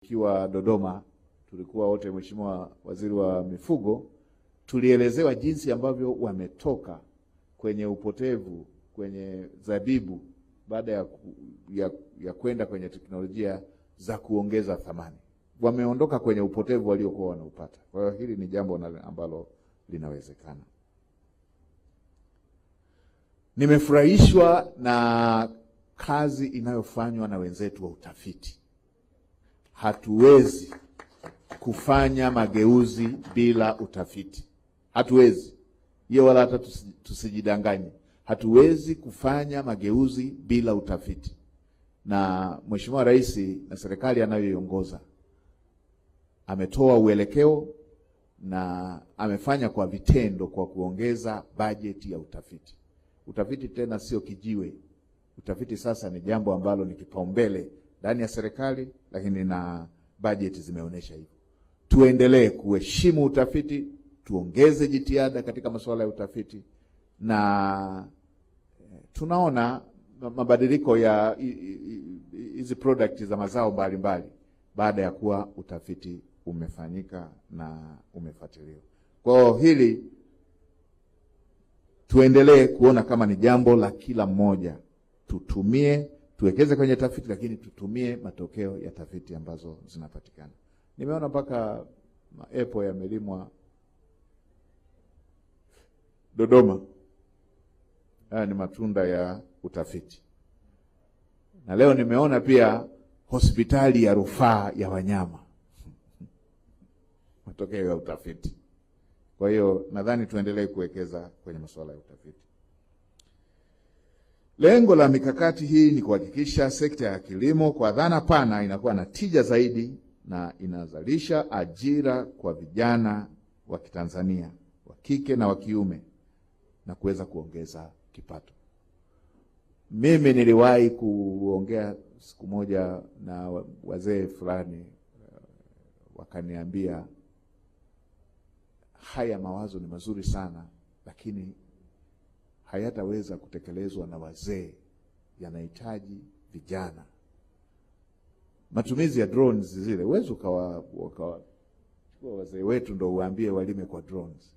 Kiwa Dodoma, tulikuwa wote, Mheshimiwa Waziri wa Mifugo, tulielezewa jinsi ambavyo wametoka kwenye upotevu kwenye zabibu baada ya kwenda kwenye teknolojia za kuongeza thamani. Wameondoka kwenye upotevu waliokuwa wanaupata. Kwa hiyo hili ni jambo ambalo linawezekana. Nimefurahishwa na kazi inayofanywa na wenzetu wa utafiti. Hatuwezi kufanya mageuzi bila utafiti. Hatuwezi. Hiyo wala hata tusijidanganye. Hatuwezi kufanya mageuzi bila utafiti. Na Mheshimiwa Rais na serikali anayoiongoza ametoa uelekeo na amefanya kwa vitendo kwa kuongeza bajeti ya utafiti. Utafiti tena sio kijiwe. Utafiti sasa ni jambo ambalo ni kipaumbele ndani ya serikali, lakini na bajeti zimeonyesha hivyo. Tuendelee kuheshimu utafiti, tuongeze jitihada katika masuala ya utafiti, na tunaona mabadiliko ya hizi product za mazao mbalimbali baada ya kuwa utafiti umefanyika na umefuatiliwa. Kwa hili tuendelee kuona kama ni jambo la kila mmoja. Tuwekeze kwenye tafiti, lakini tutumie matokeo ya tafiti ambazo zinapatikana. Nimeona mpaka maepo yamelimwa Dodoma. Haya ni matunda ya utafiti. Na leo nimeona pia hospitali ya rufaa ya wanyama matokeo ya utafiti. Kwa hiyo nadhani tuendelee kuwekeza kwenye masuala ya utafiti. Lengo la mikakati hii ni kuhakikisha sekta ya kilimo kwa dhana pana inakuwa na tija zaidi na inazalisha ajira kwa vijana wa Kitanzania, wa kike na wa kiume, na kuweza kuongeza kipato. Mimi niliwahi kuongea siku moja na wazee fulani, wakaniambia haya mawazo ni mazuri sana, lakini hayataweza kutekelezwa na wazee, yanahitaji vijana. Matumizi ya drones zile, uwezo chukua wazee wetu ndo uambie walime kwa drones.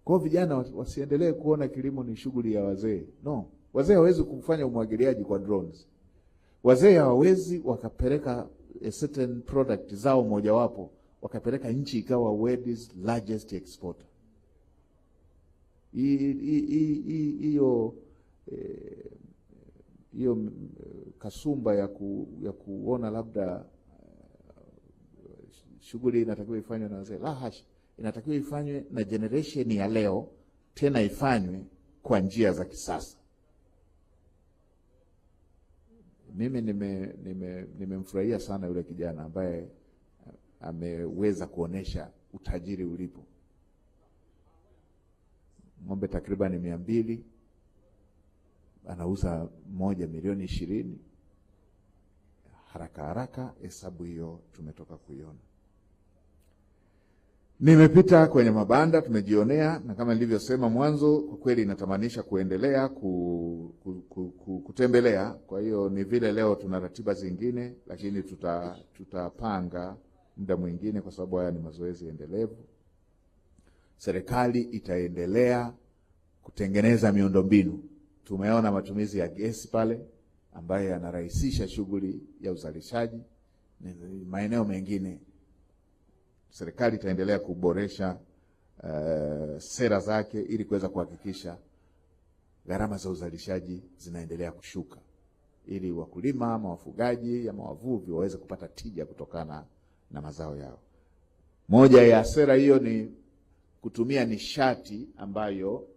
Kwa vijana wasiendelee kuona kilimo ni shughuli ya wazee. No, wazee hawezi kufanya umwagiliaji kwa drones. Wazee hawawezi wakapeleka a certain product zao mojawapo wakapeleka nchi ikawa world's largest exporter. Hiyo kasumba ya kuona labda shughuli inatakiwa ifanywe na wazee. La hasha, inatakiwa ifanywe na generation ya leo, tena ifanywe kwa njia za kisasa. Mimi nimemfurahia sana yule kijana ambaye ameweza kuonesha utajiri ulipo. Ng'ombe takriban 200, anauza 1,20,000. Haraka hesabu hiyo tumetoka kuiona. Nimepita kwenye mabanda, tumejionea, na kama nilivyosema mwanzo, kwa kweli inatamanisha kuendelea kutembelea. Kwa hiyo ni vile leo tuna ratiba zingine, lakini tutapanga muda mwingine kwa sababu haya ni mazoezi endelevu. Serikali itaendelea kutengeneza miundombinu. Tumeona matumizi ya gesi pale ambayo yanarahisisha shughuli ya uzalishaji. Maeneo mengine serikali itaendelea kuboresha sera zake ili kuweza kuhakikisha gharama za uzalishaji zinaendelea kushuka, ili wakulima ama wafugaji ama wavuvi waweze kupata tija kutokana na mazao yao. Moja ya sera hiyo ni kutumia nishati ambayo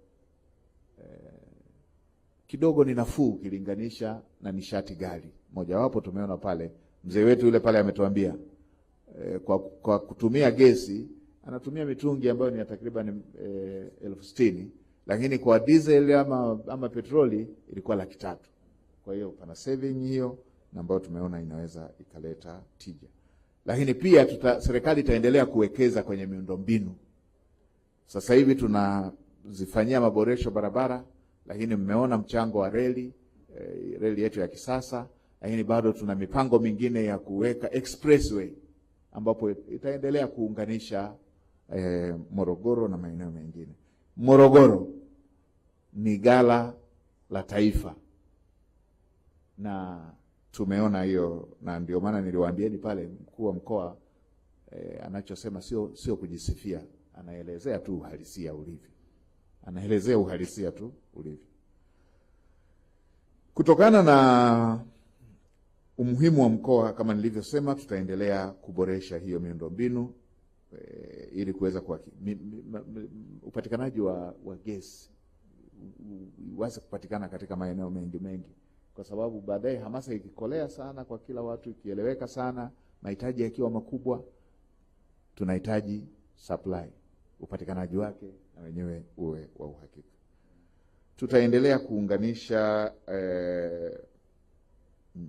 kidogo ni nafuu ukilinganisha na nishati ghali. Mojawapo tumeona pale, mzee wetu yule pale ametuambia kwa kutumia gesi anatumia mitungi ambayo ni takriban 60,000, lakini kwa diesel ama petroli ilikuwa 300,000. Kwa hiyo pana saving hiyo ambayo tumeona inaweza ikaleta tija. Lakini pia serikali itaendelea kuwekeza kwenye miundombinu. Sasa hivi tunazifanyia maboresho barabara, lakini mmeona mchango wa reli yetu ya kisasa, lakini bado tuna mipango mingine ya kuweka expressway ambapo itaendelea kuunganisha Morogoro na maeneo mengine. Morogoro ni ghala la taifa, na tumeona hiyo, na ndio maana niliwaambieni pale mkuu wa mkoa anachosema sio kujisifia, anaelezea tu uhalisia ulivyo. Anaelezea uhalisia tu ulivyo. Kutokana na umuhimu wa mkoa, kama nilivyosema, tutaendelea kuboresha hiyo miundombinu ili kuweza upatikanaji wa gesi uweze kupatikana katika maeneo mengi, kwa sababu baadaye hamasa ikikolea sana kwa kila watu, ikieleweka sana, mahitaji yakiwa makubwa, tunahitaji supply, upatikanaji wake na wenyewe uwe wa uhakika. Tutaendelea kuunganisha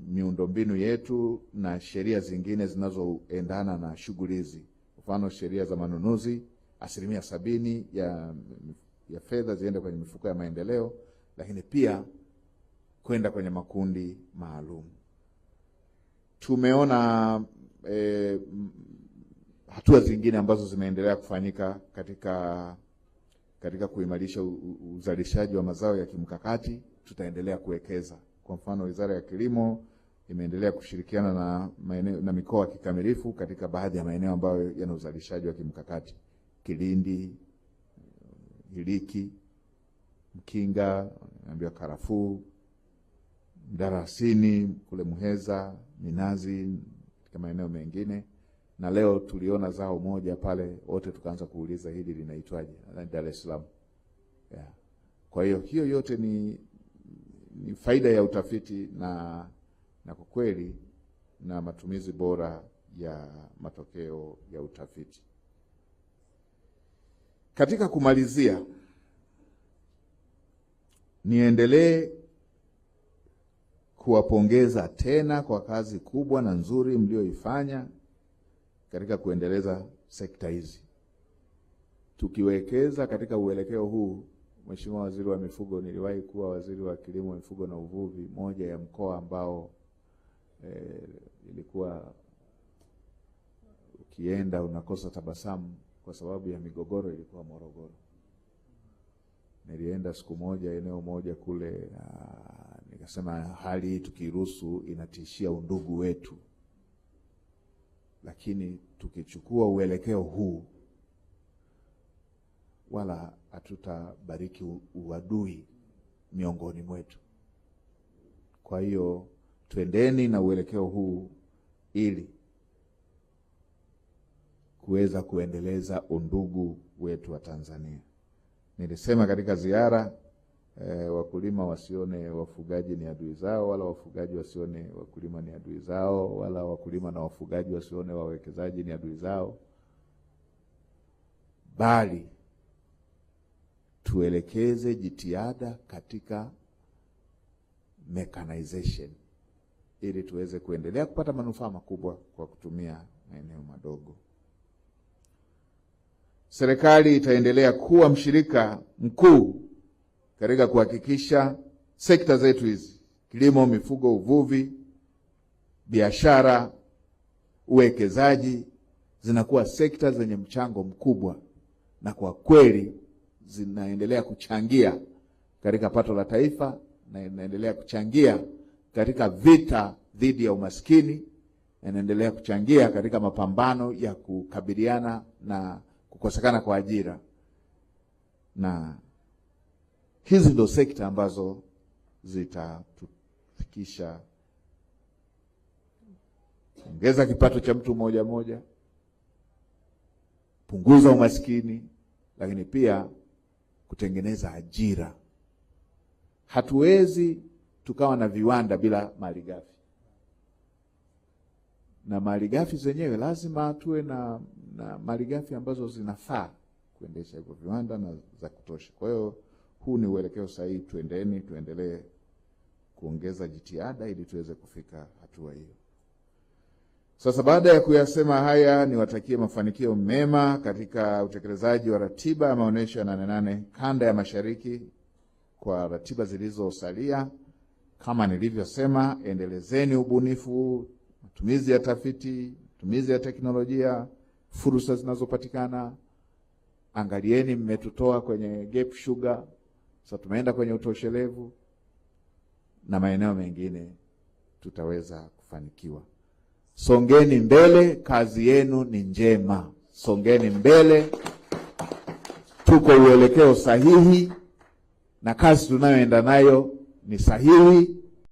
miundombinu yetu na sheria zingine zinazoendana na shughuli hizi. Mfano, sheria za manunuzi, 70% ya fedha ziende kwenye mifuko ya maendeleo, lakini pia kwenda kwenye makundi maalum. Tumeona hatua zingine ambazo zimeendelea kufanyika katika kuimarisha uzalishaji wa mazao ya kimkakati. Tutaendelea kuwekeza. Kwa mfano, Wizara ya Kilimo imeendelea kushirikiana na mikoa kikamilifu katika baadhi ya maeneo ambayo yana uzalishaji wa kimkakati: Kilindi, Hiliki, Mkinga, naambiwa karafuu, Mdarasini kule Muheza, minazi katika maeneo mengine. Na leo tuliona zao moja pale, wote tukaanza kuuliza hili linaitwaje, Dar es Salaam. Yeah. Kwa hiyo yote ni faida ya utafiti na kwa kweli na matumizi bora ya matokeo ya utafiti. Katika kumalizia, niendelee kuwapongeza tena kwa kazi kubwa na nzuri mlioifanya katika kuendeleza sekta hizi. Tukiwekeza katika uelekeo huu, Mheshimiwa Waziri wa Mifugo, niliwahi kuwa Waziri wa Kilimo, Mifugo na Uvuvi, moja ya mkoa ambao ilikuwa ukienda unakosa tabasamu kwa sababu ya migogoro, ilikuwa Morogoro. Nilienda siku moja eneo moja kule, nikasema hali hii tukiruhusu inatishia undugu wetu, lakini tukichukua uelekeo huu wala hatutabariki uadui miongoni mwetu. Kwa hiyo twendeni na uelekeo huu ili kuweza kuendeleza undugu wetu wa Tanzania. Nilisema katika ziara, wakulima wasione wafugaji ni adui zao, wala wafugaji wasione wakulima ni adui zao, wala wakulima na wafugaji wasione wawekezaji ni adui zao, bali tuelekeze jitihada katika mechanization ili tuweze kuendelea kupata manufaa makubwa kwa kutumia maeneo madogo. Serikali itaendelea kuwa mshirika mkuu katika kuhakikisha sekta zetu hizi: kilimo, mifugo, uvuvi, biashara, uwekezaji, zinakuwa sekta zenye mchango mkubwa na kwa kweli zinaendelea kuchangia katika pato la taifa, na inaendelea kuchangia katika vita dhidi ya umaskini, na inaendelea kuchangia katika mapambano ya kukabiliana na kukosekana kwa ajira. Na hizi ndio sekta ambazo zitatufikisha ongeza kipato cha mtu mmoja, punguza umaskini, lakini pia kutengeneza ajira. Hatuwezi tukawa na viwanda bila malighafi, na malighafi zenyewe lazima tuwe na malighafi ambazo zinafaa kuendesha hivyo viwanda na za kutosha. Kwa hiyo huu ni uelekeo sahihi. Tuendelee kuongeza jitihada ili tuweze kufika hatua hiyo. Sasa baada ya kuyasema haya, niwatakie mafanikio mema katika utekelezaji wa ratiba ya maonesho ya 88 kanda ya Mashariki kwa ratiba zilizosalia. Kama nilivyosema, endelezeni ubunifu, matumizi ya tafiti, matumizi ya teknolojia, fursa zinazopatikana. Angalieni, mmetutoa kwenye gap sugar, sasa tumeenda kwenye utoshelevu, na maeneo mengine tutaweza kufanikiwa. Songeni mbele, kazi yenu ni njema. Songeni mbele, tuko uelekeo sahihi na kazi tunayoenda nayo ni sahihi.